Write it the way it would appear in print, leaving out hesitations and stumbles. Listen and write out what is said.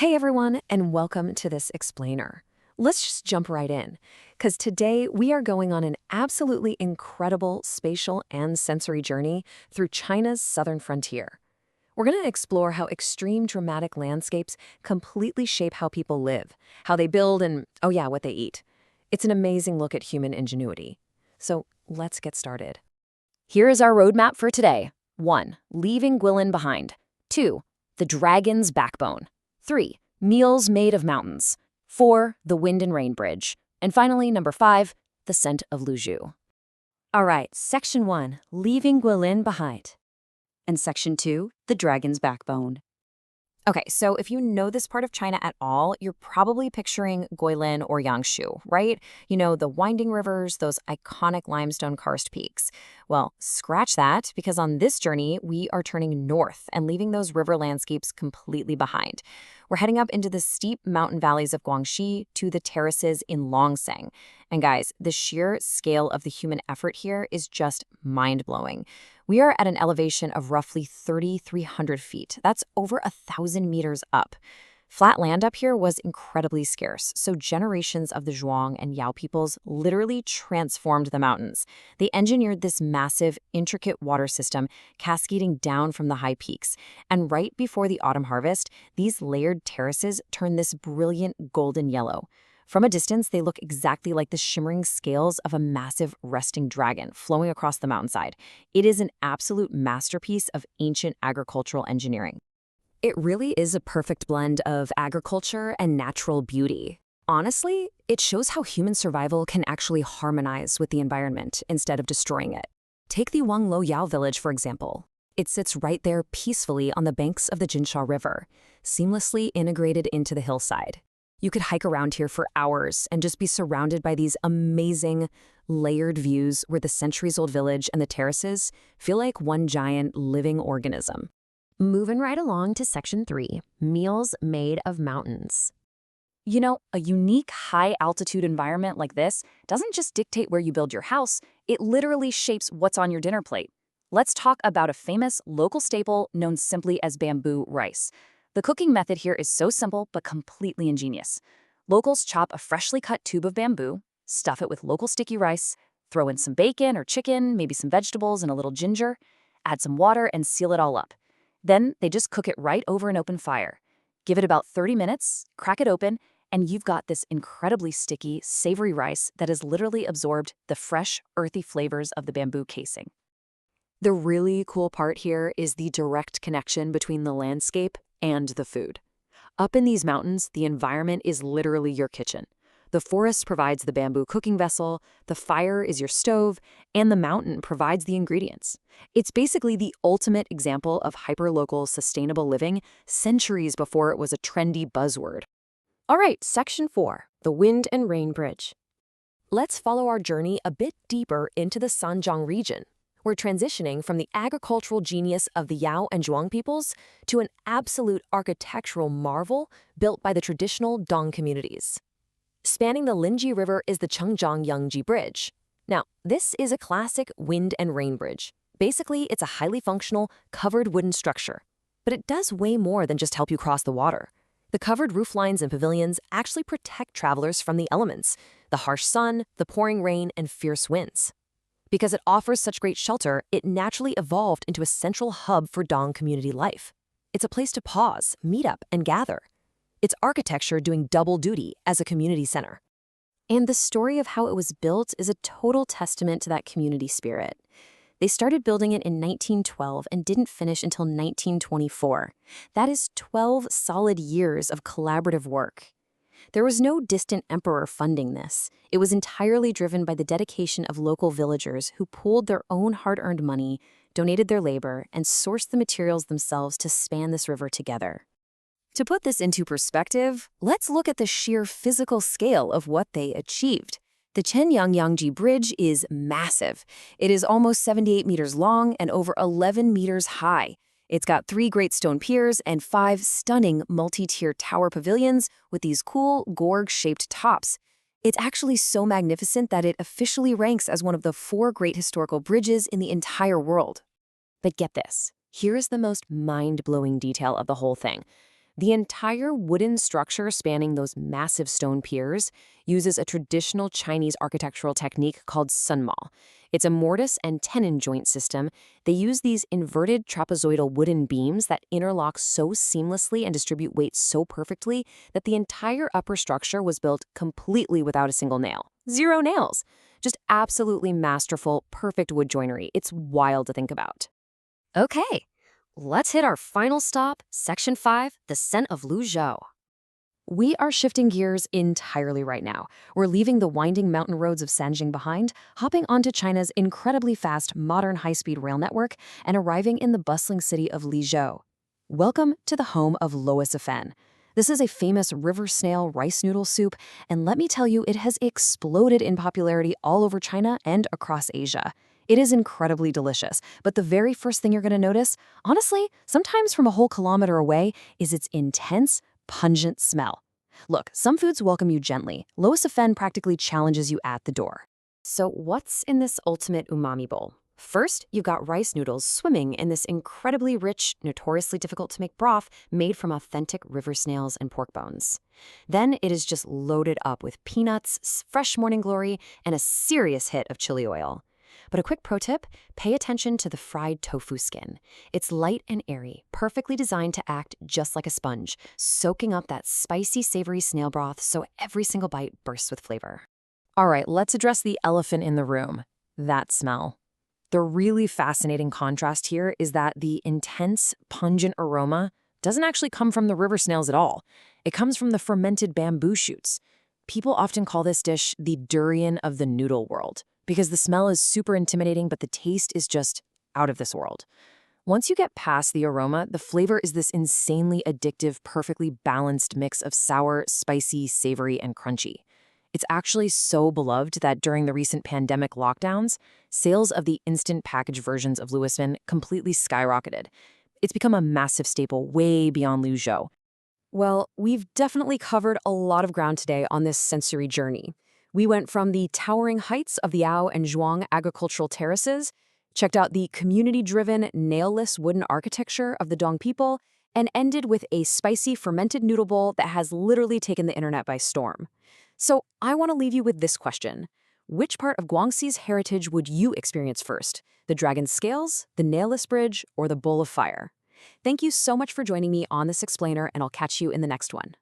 Hey everyone, and welcome to this explainer. Let's just jump right in, because today we are going on an absolutely incredible spatial and sensory journey through China's southern frontier. We're going to explore how extreme dramatic landscapes completely shape how people live, how they build, and, oh yeah, what they eat. It's an amazing look at human ingenuity. So let's get started. Here is our roadmap for today. 1. Leaving Guilin behind. 2. The dragon's backbone. 3. Meals made of mountains. 4. The wind and rain bridge. And finally, number 5, the scent of Liuzhou. All right, section 1, leaving Guilin behind. And section 2, the dragon's backbone. Okay, so if you know this part of China at all, you're probably picturing Guilin or Yangshuo, right? You know, the winding rivers, those iconic limestone karst peaks. Well, scratch that, because on this journey, we are turning north and leaving those river landscapes completely behind. We're heading up into the steep mountain valleys of Guangxi to the terraces in Longsheng. And guys, the sheer scale of the human effort here is just mind-blowing. We are at an elevation of roughly 3,300 feet. That's over 1,000 meters up. Flat land up here was incredibly scarce, so generations of the Zhuang and Yao peoples literally transformed the mountains. They engineered this massive, intricate water system cascading down from the high peaks. And right before the autumn harvest, these layered terraces turn this brilliant golden yellow. From a distance, they look exactly like the shimmering scales of a massive resting dragon flowing across the mountainside. It is an absolute masterpiece of ancient agricultural engineering. It really is a perfect blend of agriculture and natural beauty. Honestly, it shows how human survival can actually harmonize with the environment instead of destroying it. Take the Wanglou Yao village, for example. It sits right there peacefully on the banks of the Jinsha River, seamlessly integrated into the hillside. You could hike around here for hours and just be surrounded by these amazing, layered views where the centuries-old village and the terraces feel like one giant living organism. Moving right along to section 3, meals made of mountains. You know, a unique high-altitude environment like this doesn't just dictate where you build your house, it literally shapes what's on your dinner plate. Let's talk about a famous local staple known simply as bamboo rice. The cooking method here is so simple but completely ingenious. Locals chop a freshly cut tube of bamboo, stuff it with local sticky rice, throw in some bacon or chicken, maybe some vegetables and a little ginger, add some water and seal it all up. Then they just cook it right over an open fire. Give it about 30 minutes, crack it open, and you've got this incredibly sticky, savory rice that has literally absorbed the fresh, earthy flavors of the bamboo casing. The really cool part here is the direct connection between the landscape and the food. Up in these mountains, the environment is literally your kitchen. The forest provides the bamboo cooking vessel, the fire is your stove, and the mountain provides the ingredients. It's basically the ultimate example of hyperlocal sustainable living centuries before it was a trendy buzzword. All right, section 4, the wind and rain bridge. Let's follow our journey a bit deeper into the Sanjiang region. We're transitioning from the agricultural genius of the Yao and Zhuang peoples to an absolute architectural marvel built by the traditional Dong communities. Spanning the Longji River is the Chengyang Yongji Bridge. Now, this is a classic wind and rain bridge. Basically, it's a highly functional, covered wooden structure. But it does way more than just help you cross the water. The covered rooflines and pavilions actually protect travelers from the elements, the harsh sun, the pouring rain, and fierce winds. Because it offers such great shelter, it naturally evolved into a central hub for Dong community life. It's a place to pause, meet up, and gather. It's architecture doing double duty as a community center. And the story of how it was built is a total testament to that community spirit. They started building it in 1912 and didn't finish until 1924. That is 12 solid years of collaborative work. There was no distant emperor funding this. It was entirely driven by the dedication of local villagers who pooled their own hard-earned money, donated their labor, and sourced the materials themselves to span this river together. To put this into perspective, let's look at the sheer physical scale of what they achieved. The Chengyang Yongji Bridge is massive. It is almost 78 meters long and over 11 meters high. It's got 3 great stone piers and 5 stunning multi-tier tower pavilions with these cool, gorg-shaped tops. It's actually so magnificent that it officially ranks as one of the 4 great historical bridges in the entire world. But get this, here is the most mind-blowing detail of the whole thing. The entire wooden structure spanning those massive stone piers uses a traditional Chinese architectural technique called sunma. It's a mortise and tenon joint system. They use these inverted trapezoidal wooden beams that interlock so seamlessly and distribute weight so perfectly that the entire upper structure was built completely without a single nail. 0 nails. Just absolutely masterful, perfect wood joinery. It's wild to think about. Okay, let's hit our final stop, Section 5, the scent of Liuzhou. We are shifting gears entirely right now. We're leaving the winding mountain roads of Sanjiang behind, hopping onto China's incredibly fast, modern high-speed rail network, and arriving in the bustling city of Liuzhou. Welcome to the home of Luosifen. This is a famous river snail rice noodle soup, and let me tell you, it has exploded in popularity all over China and across Asia. It is incredibly delicious, but the very first thing you're going to notice, honestly, sometimes from a whole kilometer away, is its intense, pungent smell. Look, some foods welcome you gently. Luosifen practically challenges you at the door. So what's in this ultimate umami bowl? First, you've got rice noodles swimming in this incredibly rich, notoriously difficult to make broth made from authentic river snails and pork bones. Then it is just loaded up with peanuts, fresh morning glory, and a serious hit of chili oil. But a quick pro tip, pay attention to the fried tofu skin. It's light and airy, perfectly designed to act just like a sponge, soaking up that spicy, savory snail broth so every single bite bursts with flavor. All right, let's address the elephant in the room, that smell. The really fascinating contrast here is that the intense, pungent aroma doesn't actually come from the river snails at all. It comes from the fermented bamboo shoots. People often call this dish the durian of the noodle world, because the smell is super intimidating, but the taste is just out of this world. Once you get past the aroma, the flavor is this insanely addictive, perfectly balanced mix of sour, spicy, savory, and crunchy. It's actually so beloved that during the recent pandemic lockdowns, sales of the instant package versions of Luosifen completely skyrocketed. It's become a massive staple way beyond Liuzhou. Well, we've definitely covered a lot of ground today on this sensory journey. We went from the towering heights of the Ao and Zhuang agricultural terraces, checked out the community-driven, nailless wooden architecture of the Dong people, and ended with a spicy fermented noodle bowl that has literally taken the internet by storm. So I want to leave you with this question. Which part of Guangxi's heritage would you experience first? The dragon scales, the nailless bridge, or the bowl of fire? Thank you so much for joining me on this explainer, and I'll catch you in the next one.